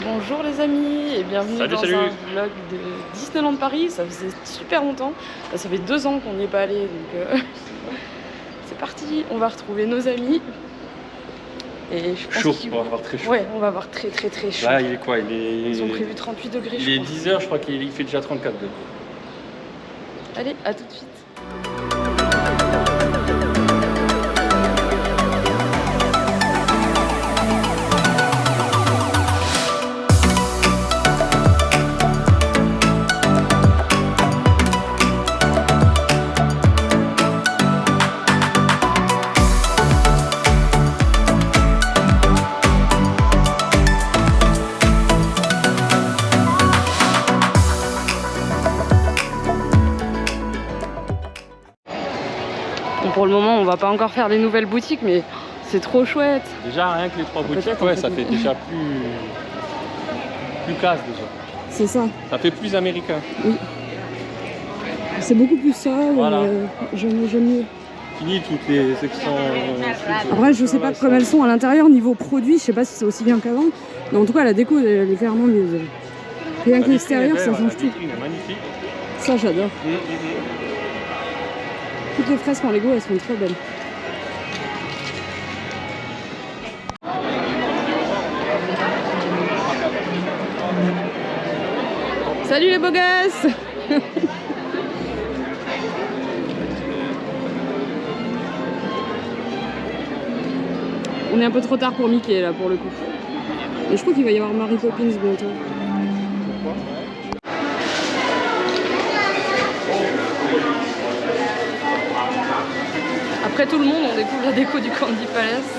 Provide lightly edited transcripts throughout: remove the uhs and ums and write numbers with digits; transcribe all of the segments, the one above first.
Bonjour les amis et bienvenue dans un vlog de Disneyland Paris. Ça faisait super longtemps, ça fait 2 ans qu'on n'y est pas allé, donc c'est parti, on va retrouver nos amis. Et je pense chaud, on va avoir très chaud. Ouais, on va avoir très chaud. Là il est quoi? Ils ont prévu 38 degrés. Il est 10 h, je crois qu'il fait déjà 34 degrés. Allez, à tout de suite. Pour le moment, on va pas encore faire les nouvelles boutiques, mais c'est trop chouette. Déjà, rien que les 3 boutiques, ouais, ça fait déjà plus classe déjà. C'est ça. Ça fait plus américain. Oui. C'est beaucoup plus sobre. Voilà. J'aime mieux. Fini toutes les sections. Après, je sais pas comme elles sont à l'intérieur niveau produit. Je sais pas si c'est aussi bien qu'avant. Mais en tout cas, la déco, elle est clairement mieux. Rien que l'extérieur, ça change tout. Magnifique. Ça, j'adore. Toutes les fresques en Lego, elles sont très belles. Salut les beaux gosses. On est un peu trop tard pour Mickey là pour le coup. Et je crois qu'il va y avoir Mary Poppins bientôt. Après tout le monde, on découvre la déco du Candy Palace.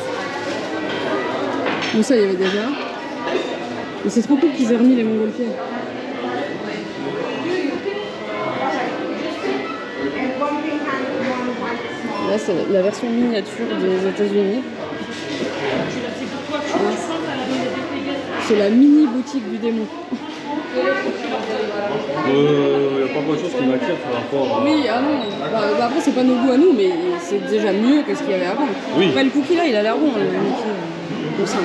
Bon, ça, il y avait déjà. Mais c'est trop cool qu'ils aient remis les montgolfières. Là, c'est la version miniature des États-Unis. C'est la mini boutique du démon. Il n'y a pas grand chose qui m'attire par rapport à... Oui, ah non. Bah après, c'est pas nos goûts à nous, mais c'est déjà mieux que ce qu'il y avait avant. Oui. Après, le cookie là, il a l'air bon, le Mickey. Au sein.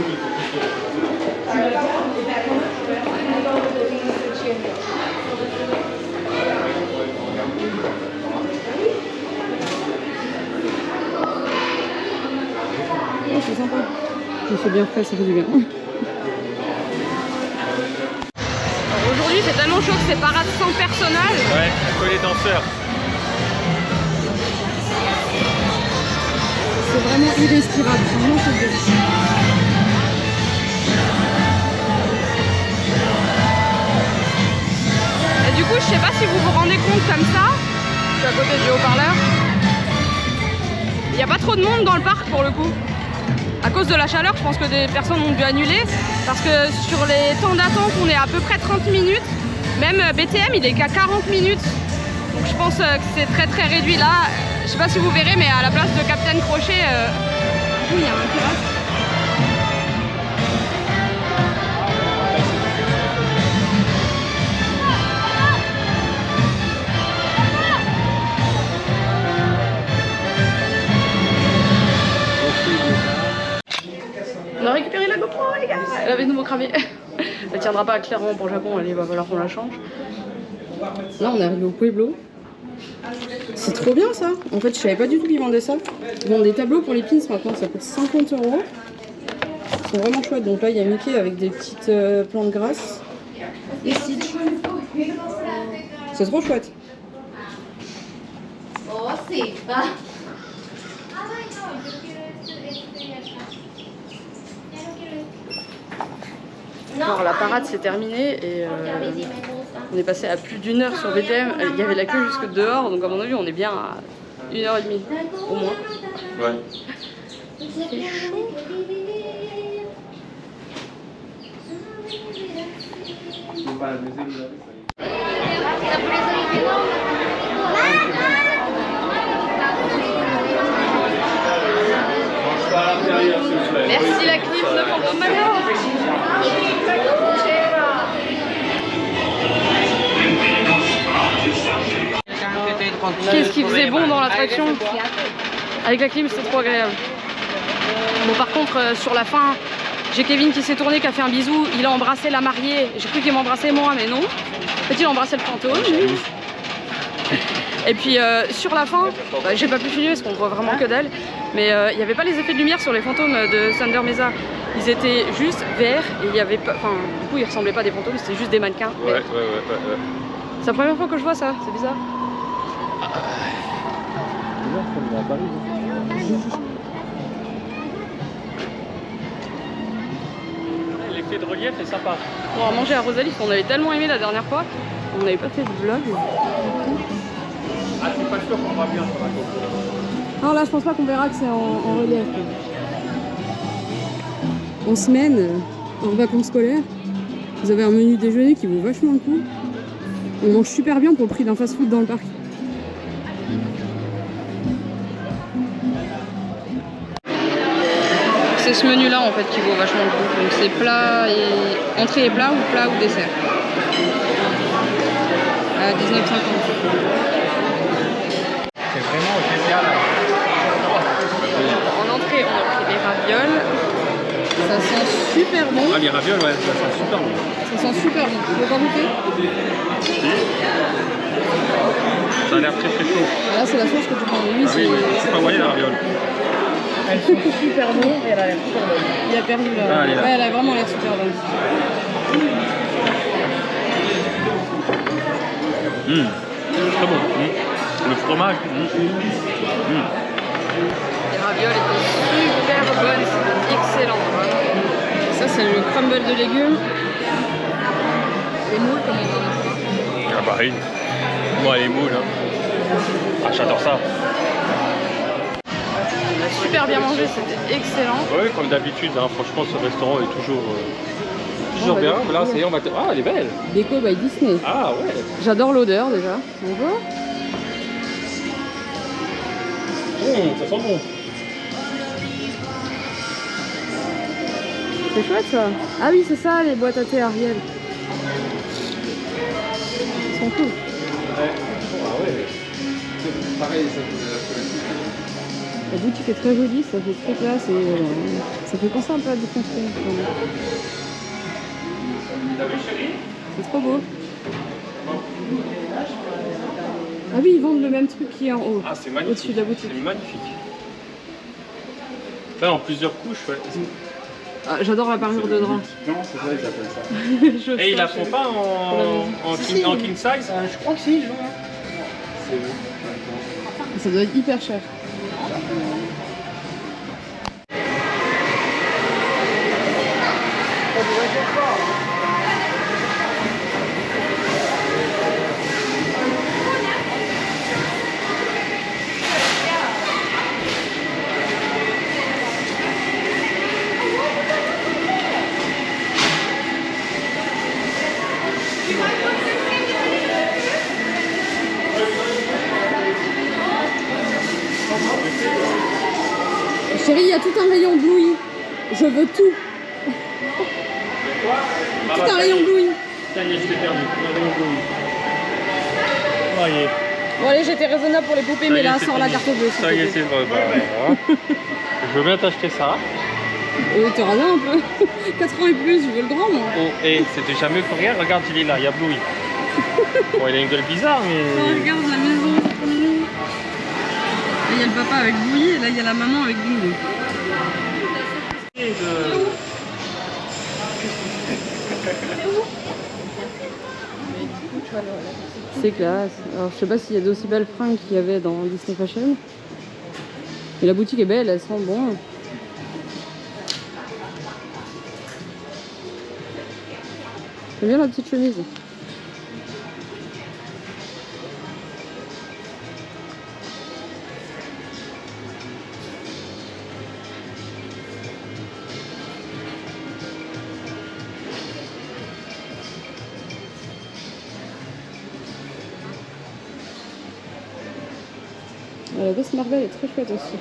Oh, c'est sympa. Je suis bien frais, ça fait du bien. Aujourd'hui, c'est tellement chaud que c'est parade sans personnel. Ouais, que les danseurs. C'est vraiment irrespirable. Franchement, c'est bien. Et du coup, je sais pas si vous vous rendez compte comme ça. Je suis à côté du haut-parleur. Il n'y a pas trop de monde dans le parc pour le coup. À cause de la chaleur, je pense que des personnes ont dû annuler. Parce que sur les temps d'attente, on est à peu près 30 minutes. Même BTM, il est qu'à 40 minutes. Donc je pense que c'est très réduit là. Je sais pas si vous verrez, mais à la place de Captain Crochet, il y a un pirate. On a récupéré la GoPro les gars. Elle avait de nouveau cramé. Elle tiendra pas clairement pour le Japon, il va falloir qu'on la change. Là, on est arrivé au Pueblo. C'est trop bien ça. En fait, je savais pas du tout qu'ils vendaient ça. Ils vendent des tableaux pour les pins maintenant, ça coûte 50 €. Ils sont vraiment chouettes. Donc là, il y a Mickey avec des petites plantes grasses. Et Stitch. C'est trop chouette. Oh, sì, va. Alors la parade s'est terminée et on est passé à plus d'1 heure sur BTM. Il y avait la queue jusque dehors, donc à mon avis on est bien à 1h30 au moins. Ouais. C'est chaud. Merci la clip de Fantomano. Qu'est-ce qui faisait bon dans l'attraction? Avec la clim, c'était trop agréable. Bon, par contre, sur la fin, J'ai Kevin qui s'est tourné, qui a fait un bisou. Il a embrassé la mariée. J'ai cru qu'il m'embrassait moi, mais non. En fait, il a embrassé le fantôme. Et puis sur la fin, j'ai pas pu filmer parce qu'on voit vraiment que d'elle. Mais il n'y avait pas les effets de lumière sur les fantômes de Thunder Mesa. Ils étaient juste verts et il y avait pas. Enfin, du coup, ils ressemblaient pas à des fantômes, c'était juste des mannequins. Ouais. C'est la première fois que je vois ça, c'est bizarre. L'effet de relief est sympa. On va manger à Rosalie, on avait tellement aimé la dernière fois. On n'avait pas fait de vlog. Ah, c'est pas sûr qu'on va bien sur la côte. Non, là, je pense pas qu'on verra que c'est en relief. En semaine, en vacances scolaires, vous avez un menu déjeuner qui vaut vachement le coup. On mange super bien pour le prix d'un fast-food dans le parc. C'est ce menu là en fait qui vaut vachement le coup. Donc c'est plat et entrée et plat ou dessert. À 19,50. C'est vraiment spécial. En entrée, on a pris des ravioles. Ça sent super bon. Ah, les ravioles, ouais, ça sent super bon. Ça sent super bon. Tu veux pas goûter? Ça a l'air très chaud. Là, c'est la sauce que tu prends. Oui, Oui, c'est pas moyen la raviole. elles sont super bonnes et elle a l'air super bonne. Il a perdu là. Ah, elle est là. Ouais, elle a vraiment l'air super bonne. Très bon. Le fromage. Les ravioles étaient super bonnes, c'était excellent. Ça c'est le crumble de légumes. Les moules comme on en a. Ah bah oui. Moi les moules. Ah j'adore ça. On a super bien mangé, c'était excellent. Oui, comme d'habitude, hein, franchement ce restaurant est toujours bah, bien. Là ça y est, on va. Ah elle est belle. Déco by Disney. Ah ouais. J'adore l'odeur déjà. On voit. Ça sent bon. C'est chouette ça. Ah oui, c'est ça les boîtes à thé Ariel. Ils sont cool. Ouais. Ah ouais. Pareil, La boutique est très jolie, ça fait très classe et ça fait penser un peu à des Français. C'est trop beau. Ah oui, ils vendent le même truc qui est en haut. Ah c'est magnifique. Au-dessus de la boutique. C'est magnifique. Là en plusieurs couches, ouais. Ah, j'adore la parure de drap. Non, c'est ça ils appellent ça. Et ils la font pas en king size? Je crois que si, je vois. Ça doit être hyper cher. Chérie, il y a tout un rayon Bluey. Je veux tout. Tout un rayon Bluey. Ça y est, je t'ai perdu. Ça y est. Bon allez, j'étais raisonnable pour les poupées, mais là, sors la carte bleue. Ça y est, c'est vrai. Je veux bien t'acheter ça. T'es radin un peu. 4 ans et plus, je veux le grand, moi. Oh, et c'était jamais pour rien. Regarde, il est là, il y a Bluey. Bon, il a une gueule bizarre, mais. Oh, regarde la maison, c'est trop mignon. Là, il y a le papa avec Bluey et là, il y a la maman avec Bluey. C'est classe. Alors, je sais pas s'il y a d'aussi belles fringues qu'il y avait dans Disney Fashion. Mais la boutique est belle, elle sent bon. J'aime bien la petite chemise. La veste Marvel est très chouette aussi.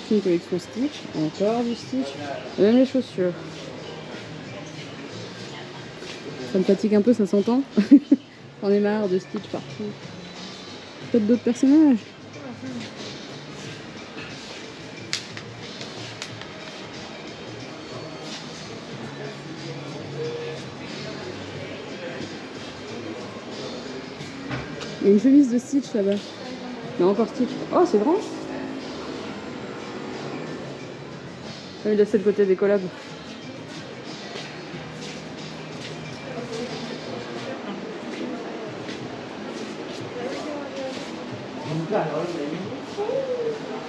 C'est une collection Stitch, encore du Stitch, et même les chaussures. Ça me fatigue un peu, ça s'entend. J'en ai marre de Stitch partout. Peut-être d'autres personnages. Il y a une chemise de Stitch là-bas. Non, encore Stitch. Oh, c'est grand. Ah, il a c'est le côté des collabs.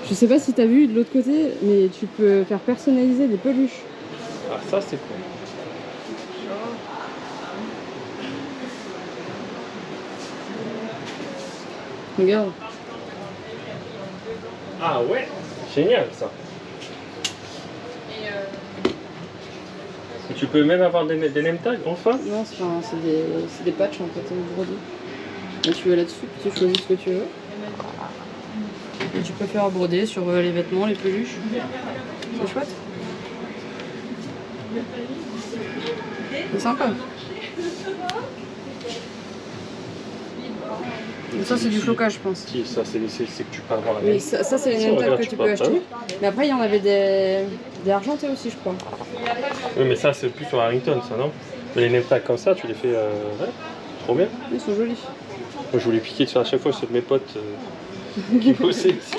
Je sais pas si t'as vu de l'autre côté, mais tu peux faire personnaliser des peluches. Ah, ça c'est cool. Regarde. Ah ouais, génial ça. Et tu peux même avoir des name tags enfin. Non, c'est des patchs en fait brodés. Là, tu vas là-dessus, puis tu choisis ce que tu veux. Et tu peux faire broder sur les vêtements, les peluches. C'est chouette. C'est sympa. Et ça, c'est du flocage, je pense. Si, ça c'est que tu peux avoir la Mais ça c'est les name tags que tu peux acheter. Mais après, il y en avait des argentés aussi, je crois. Oui, mais ça c'est plus sur Harrington, ça, non? Mais les name tags comme ça, tu les fais. Ouais, trop bien. Ils sont jolis. Moi, je voulais piquer sur à chaque fois ceux de mes potes qui bossaient ici.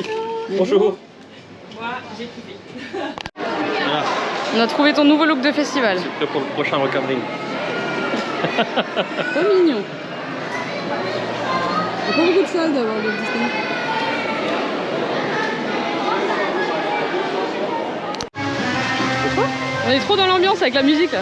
Bonjour. Moi, j'ai kiffé. Voilà, On a trouvé ton nouveau look de festival. c'est prêt pour le prochain recadring. Trop mignon. Il n'y a pas beaucoup de salles d'avoir le Disney. On est trop dans l'ambiance avec la musique là.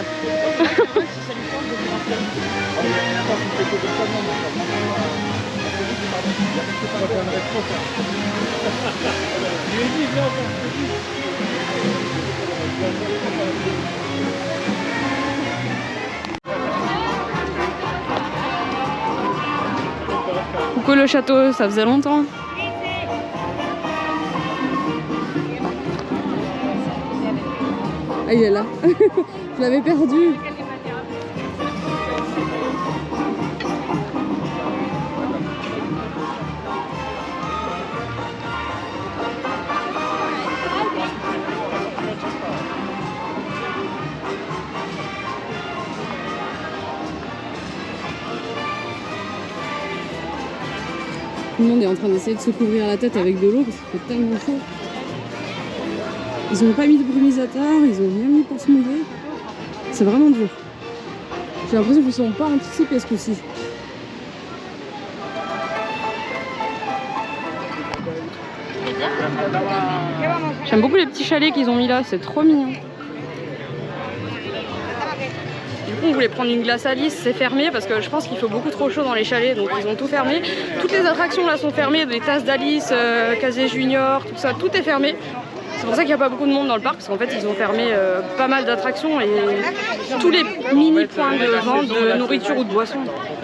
Coucou le château, ça faisait longtemps. Ah, il est là. Je l'avais perdu. Tout le monde est en train d'essayer de se couvrir la tête avec de l'eau parce qu'il fait tellement chaud. Ils ont pas mis de brumisateur, ils ont rien mis pour se mouiller. C'est vraiment dur. J'ai l'impression qu'ils ne sont pas anticipés ce coup-ci. J'aime beaucoup les petits chalets qu'ils ont mis là, c'est trop mignon. Du coup, on voulait prendre une glace à lisse, c'est fermé parce que je pense qu'il faut beaucoup trop chaud dans les chalets, donc ils ont tout fermé. Toutes les attractions là sont fermées, des tasses d'Alice, Casier Junior, tout ça, tout est fermé. C'est pour ça qu'il n'y a pas beaucoup de monde dans le parc, parce qu'en fait ils ont fermé pas mal d'attractions et tous les mini points de vente de nourriture ou de boissons.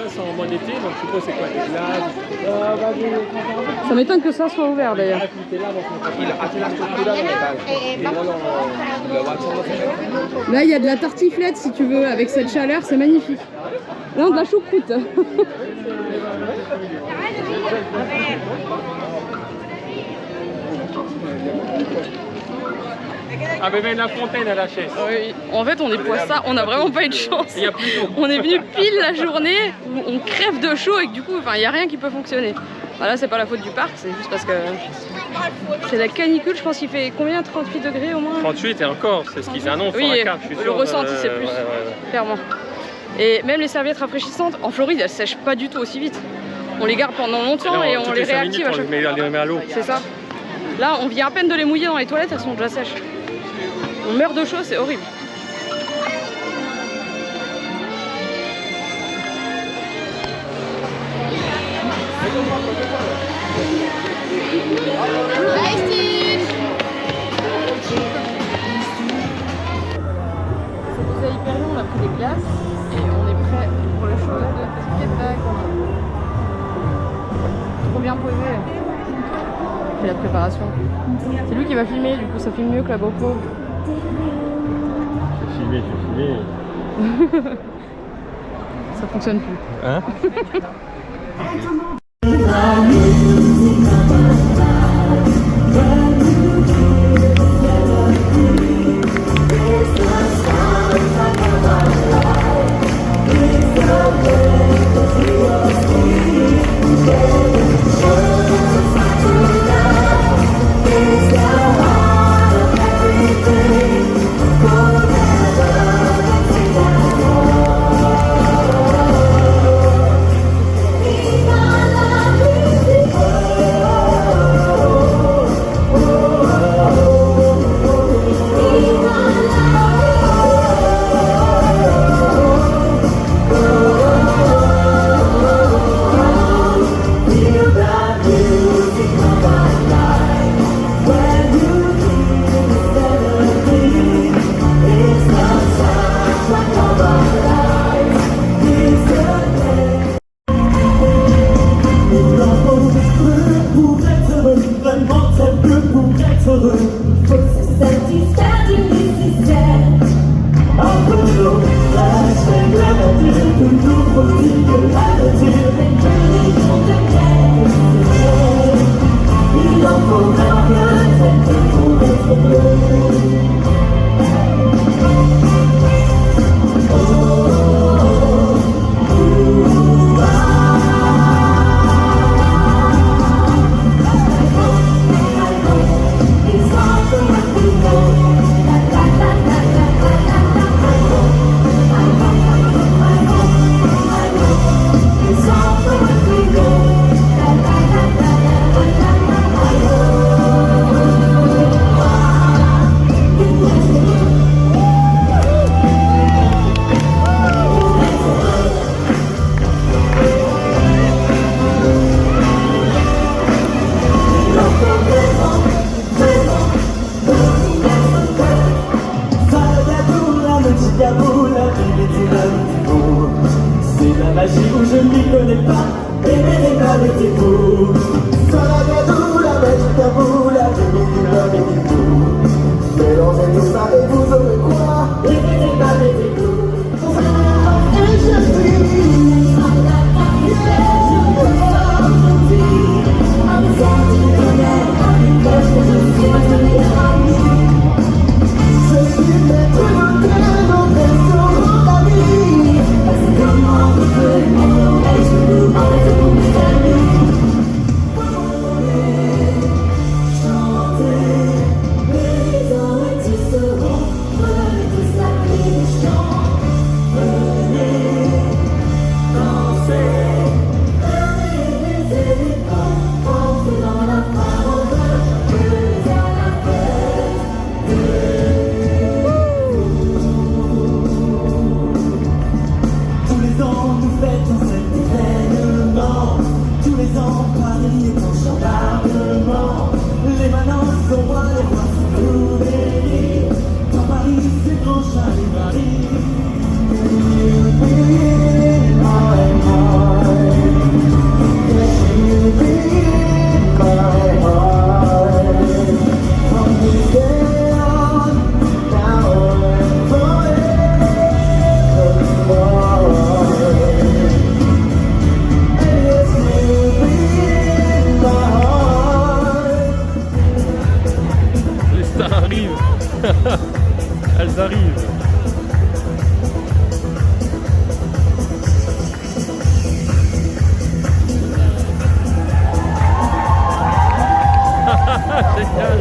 C'est en mode été, donc je suppose c'est quoi, des glaces? Ça m'étonne que ça soit ouvert d'ailleurs. Là il y a de la tartiflette si tu veux, avec cette chaleur c'est magnifique. Là de la choucroute. Ah bébé, la fontaine à la chaise. Oui. En fait on est poissards, on n'a vraiment pas eu de chance. Il y a plus d'eau. On est venu pile la journée où on crève de chaud et que du coup il n'y a rien qui peut fonctionner. Voilà, c'est pas la faute du parc, c'est juste parce que c'est la canicule. Je pense qu'il fait combien, 38 degrés au moins? 38 et encore, c'est ce qu'ils annoncent Oui, sur la carte, je suis le sûr. ressenti c'est plus, ouais. clairement. Et même les serviettes rafraîchissantes, en Floride elles sèchent pas du tout aussi vite. On les garde pendant longtemps et on les réactive à chaque fois. On les met à l'eau. C'est ça. Là on vient à peine de les mouiller dans les toilettes, elles sont déjà sèches. On meurt de chaud, c'est horrible. C'est Hyperion, on a pris des glaces et on est prêt pour le show de Ticket Bag. Trop bien posé. C'est la préparation. C'est lui qui va filmer, du coup ça filme mieux que la GoPro. Je vais filmer. Ça fonctionne plus. Hein? Yeah. arrivent. Elles arrivent. Génial.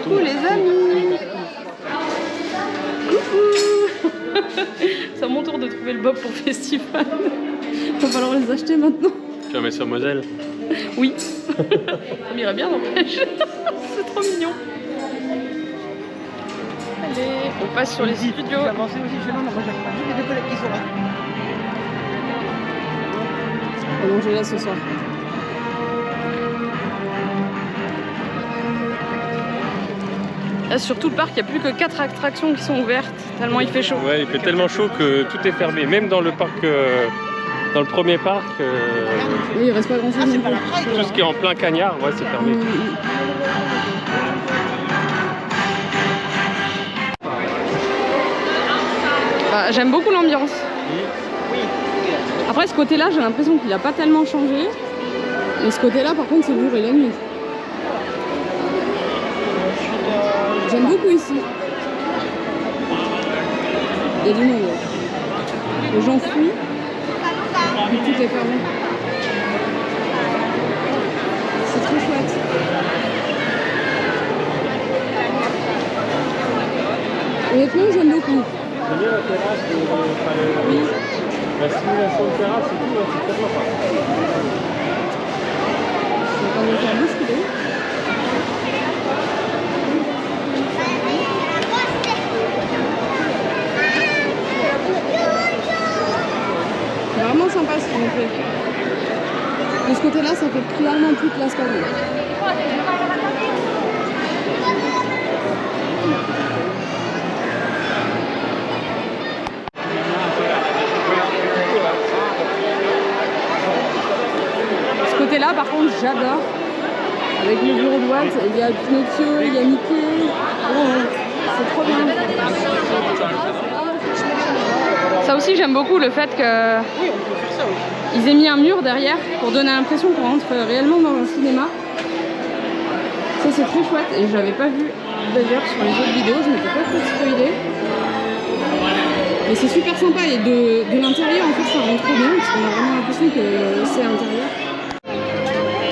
Coucou les amis. Coucou. C'est à mon tour de trouver le bob pour festival. Va falloir les acheter maintenant. Tu vas mettre sur Moselle? Oui. Ça m'irait bien n'empêche. C'est trop mignon. Allez, on passe sur les studios. J'ai avancé aussi chez moi, moi j'ai des deux collègues qui sont là. On va manger là ce soir. Là, sur tout le parc, il n'y a plus que 4 attractions qui sont ouvertes, tellement il fait chaud. Ouais, il fait tellement chaud que tout est fermé. Même dans le parc, dans le premier parc, Oui, il reste pas grand chose. tout ce qui est en plein cagnard, ouais, c'est fermé. Bah, j'aime beaucoup l'ambiance. Après, ce côté-là, j'ai l'impression qu'il n'a pas tellement changé. Mais ce côté-là, par contre, c'est le jour et la nuit. J'aime beaucoup ici. Il y a du monde. Ouais. Les gens fuient. Tout est fermé. C'est trop chouette. Honnêtement, j'aime beaucoup. J'aime bien la terrasse, Oui. la simulation de terrasse et tout, c'est très sympa. On va faire bousculer. C'est vraiment sympa ce qu'ils ont fait. De ce côté-là, ça fait clairement plus classe qu'avant. Ce côté-là, par contre, j'adore. Avec le bureau de Walt, il y a Pinocchio, il y a Mickey. Oh, c'est trop bien. Ça aussi, j'aime beaucoup le fait que ils aient mis un mur derrière pour donner l'impression qu'on rentre réellement dans un cinéma. Ça, c'est très chouette et je l'avais pas vu d'ailleurs sur les autres vidéos, je m'étais pas fait spoiler. Mais c'est super sympa et de l'intérieur, en fait, ça rend trop bien parce qu'on a vraiment l'impression que c'est à l'intérieur.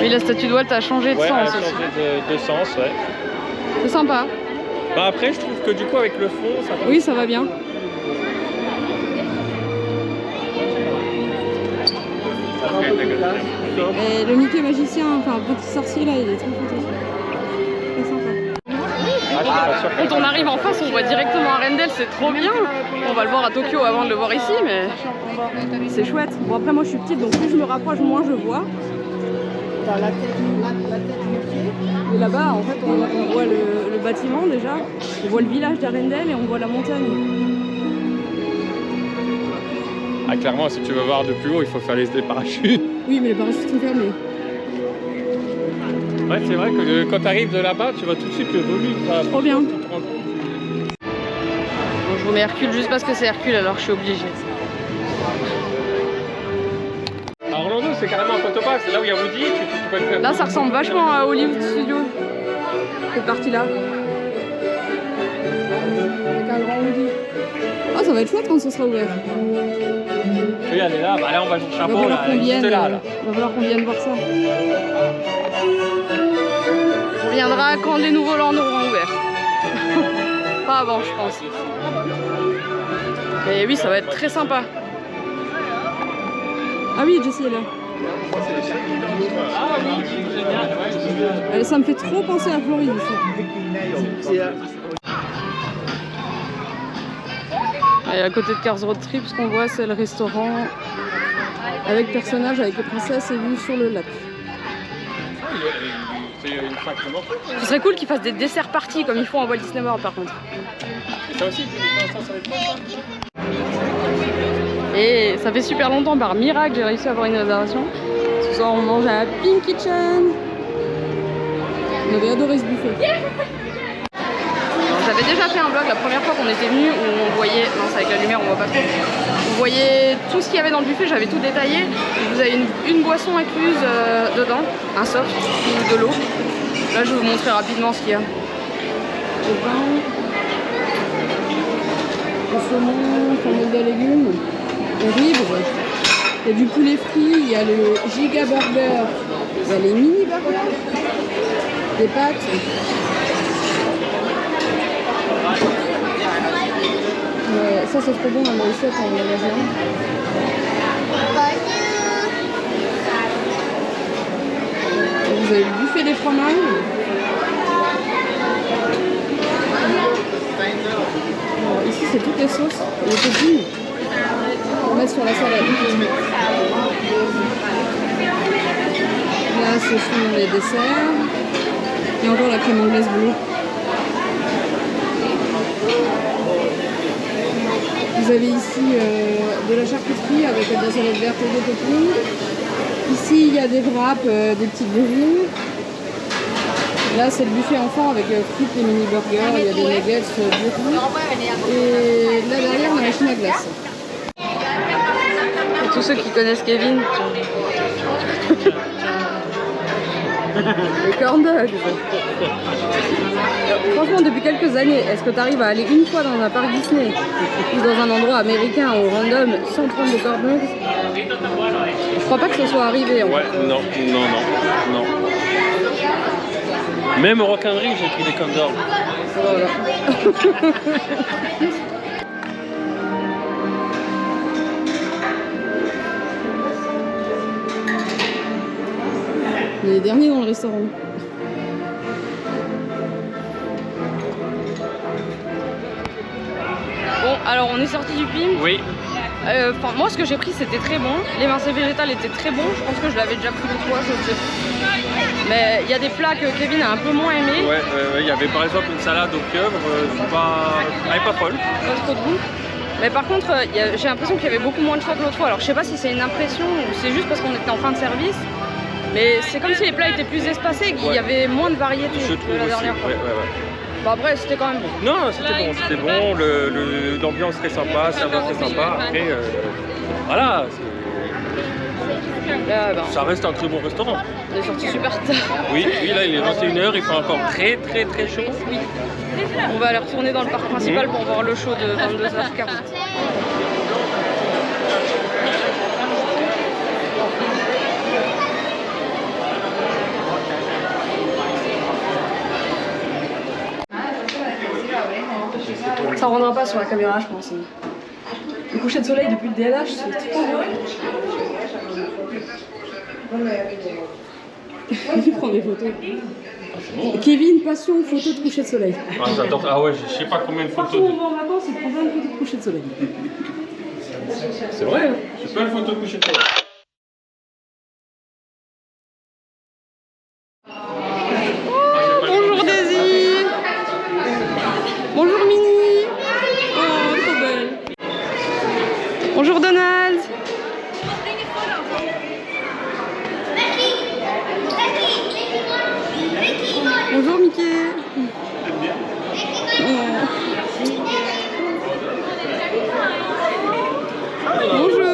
Oui, la statue de Walt a changé de Ouais, sens elle a aussi. changé de sens, ouais. C'est sympa. Bah après, je trouve que du coup, avec le fond, ça fait... Oui, ça va bien. Et le Mickey magicien, enfin petit sorcier là, il est trop fantastique. Très sympa. Ah, je suis pas sûr Quand on arrive en face, on voit directement Arendelle, c'est trop bien. On va le voir à Tokyo avant de le voir ici, mais c'est chouette. Bon, après, moi je suis petite, donc plus je me rapproche, moins je vois. T'as la tête du pied. Et là-bas, en fait, on voit le bâtiment déjà, on voit le village d'Arendelle et on voit la montagne. Ah, clairement, si tu veux voir de plus haut, il faut faire les parachutes. Oui, mais les parachutes sont fermés. Ouais, c'est vrai que quand tu arrives de là-bas, tu vois tout de suite le volume. Trop bien. Bon, je vous mets Hercule juste parce que c'est Hercule, alors je suis obligée. À Orlando, c'est carrément un photopass. C'est là où il y a Woody, tu peux le faire. Là, ça ressemble vachement à Hollywood Studios, cette partie-là. Avec un grand Woody. Ah, ça va être chouette quand ce sera ouvert. Oui, elle est là. Bah là, on va jouer le Il va chapeau. falloir Là, qu'on elle est vienne, juste là, là. il va falloir qu'on vienne voir ça. On viendra quand les nouveaux lands auront ouvert. Pas avant, je pense. Et oui, ça va être très sympa. Ah oui, Jessie est là. Ça me fait trop penser à Floride ici. Et à côté de Cars Road Trip, ce qu'on voit, c'est le restaurant avec personnage, avec les princesses et vue sur le lac. Ce serait cool qu'ils fassent des desserts parties comme ils font à Walt Disney World par contre. Ça aussi, ça va être cool. Et ça fait super longtemps, par miracle, j'ai réussi à avoir une réservation. Ce soir, on mange à Pink Kitchen. On avait adoré ce buffet. J'avais déjà fait un vlog la première fois qu'on était venu où on voyait, non c'est avec la lumière on voit pas trop, on voyait tout ce qu'il y avait dans le buffet, j'avais tout détaillé. Vous avez une boisson incluse dedans, un soft ou de l'eau. Là je vais vous montrer rapidement ce qu'il y a. Le pain, le saumon, cannelle de légumes, le ribs, il y a du poulet frit, il y a le giga burger, il y a les mini burgers, des pâtes. Ça c'est trop bon dans les recettes en magasin. Vous avez le buffet des fromages. Alors, ici c'est toutes les sauces et les toppings pour mettre sur la salade. Là ce sont les desserts et encore la crème anglaise bleue. Vous avez ici de la charcuterie avec de la salade verte et des toppings. Ici il y a des wraps, des petites verrines. Là c'est le buffet enfant avec frites et mini burgers, il y a des nuggets, du riz. Et là derrière la machine à glace. Pour tous ceux qui connaissent Kevin, Les corn dogs. Franchement, depuis quelques années, est-ce que tu arrives à aller une fois dans un parc Disney ou dans un endroit américain au random sans prendre des corn dogs? Je crois pas que ce soit arrivé. Ouais, non. Même au Rock'n'Reel, j'ai pris des corn dogs. Voilà. Les derniers dans le restaurant. bon alors on est sorti du film. Oui. Enfin moi ce que j'ai pris c'était très bon, les mincées végétales étaient très bons, je pense que je l'avais déjà pris l'autre fois, je sais plus. Mais il y a des plats que Kevin a un peu moins aimé. Ouais, il y avait par exemple une salade aux pieuvres, elle est pas folle. Pas trop de goût. Mais par contre, j'ai l'impression qu'il y avait beaucoup moins de choix que l'autre fois. Alors je sais pas si c'est une impression ou c'est juste parce qu'on était en fin de service. Mais c'est comme si les plats étaient plus espacés, qu'il y avait moins de variété Je que trouve la dernière aussi. fois. Ouais. Bon après c'était quand même bon. Non, c'était bon, l'ambiance très sympa, serveur très sympa. Après, voilà, Là, ben, ça reste un très bon restaurant. on est sorti super tard. Oui, là il est 21h, il fait encore très chaud. Oui. On va aller retourner dans le parc principal pour voir le show de 22h40. Ça rendra pas sur la caméra, je pense. Le coucher de soleil depuis le DLH, c'est trop beau. Il prend des photos. Kevin, passion, photo de coucher de soleil. Ah, j'adore. Ah ouais, je sais pas combien de Partout photos. où on va en vacances, il prend plein de photos de coucher de soleil. C'est vrai, hein. J'ai plein de photos de coucher de soleil. Bonjour Daisy. Bonjour Minnie. Oh, trop belle. Bonjour Donald. Bonjour Mickey. Bonjour.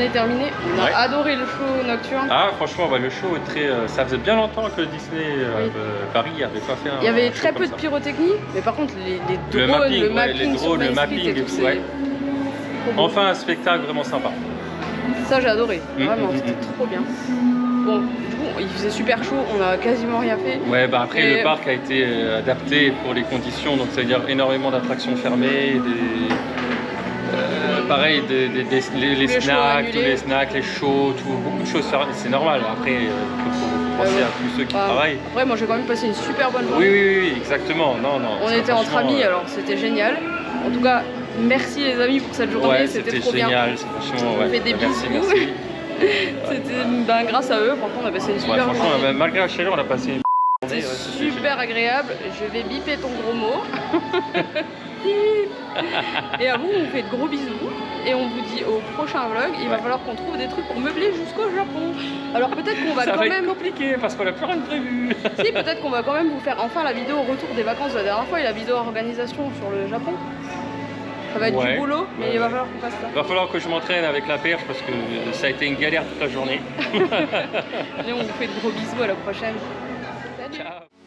est terminé. On a Ouais. adoré le show nocturne. Ah, franchement, bah, le show est très. Ça faisait bien longtemps que Disney Oui. Paris n'avait pas fait un. Il y avait show très comme peu de ça. pyrotechnie, mais par contre les Le drones, mapping, le ouais, mapping, les sur drones, Main le Street mapping et et tout, tout, c'est ouais. trop beau. Enfin, un spectacle vraiment sympa. Ça j'ai adoré, vraiment, mm, c'était mm. trop bien. Bon, du coup, il faisait super chaud, on a quasiment rien fait. Ouais, bah après, Et- le parc a été adapté pour les conditions, donc ça veut dire énormément d'attractions fermées, pareil, les shows snacks, tous annulés. les snacks, les shows, beaucoup de choses fermées, c'est normal. Après, il faut penser ouais. à tous ceux qui Bah, travaillent. Après, moi j'ai quand même passé une super bonne Oui, journée. oui, exactement. Non, non. On ça, était entre franchement, amis, alors c'était génial. En tout cas, merci les amis pour cette journée, Ouais, c'était trop bien. génial, franchement, On ouais. fait des Merci, bisous. merci. C'était grâce à eux, franchement, on a passé une Ouais, super franchement, journée. malgré la chaleur, on a passé une journée. C'était ouais, c'était super agréable. Je vais biper ton gros mot. Et à vous, on vous fait de gros bisous. Et on vous dit au prochain vlog, il va Ouais. falloir qu'on trouve des trucs pour meubler jusqu'au Japon. Alors peut-être qu'on va Ça quand va être même... compliqué parce qu'on n'a plus rien de prévu. Si, peut-être qu'on va quand même vous faire enfin la vidéo retour des vacances de la dernière fois et la vidéo organisation sur le Japon. Ça va être Ouais. du boulot, mais Ouais, il va ouais. falloir qu'on fasse ça. Il va falloir que je m'entraîne avec la perche parce que ça a été une galère toute la journée. Allez, on vous fait de gros bisous, à la prochaine. Salut. Ciao.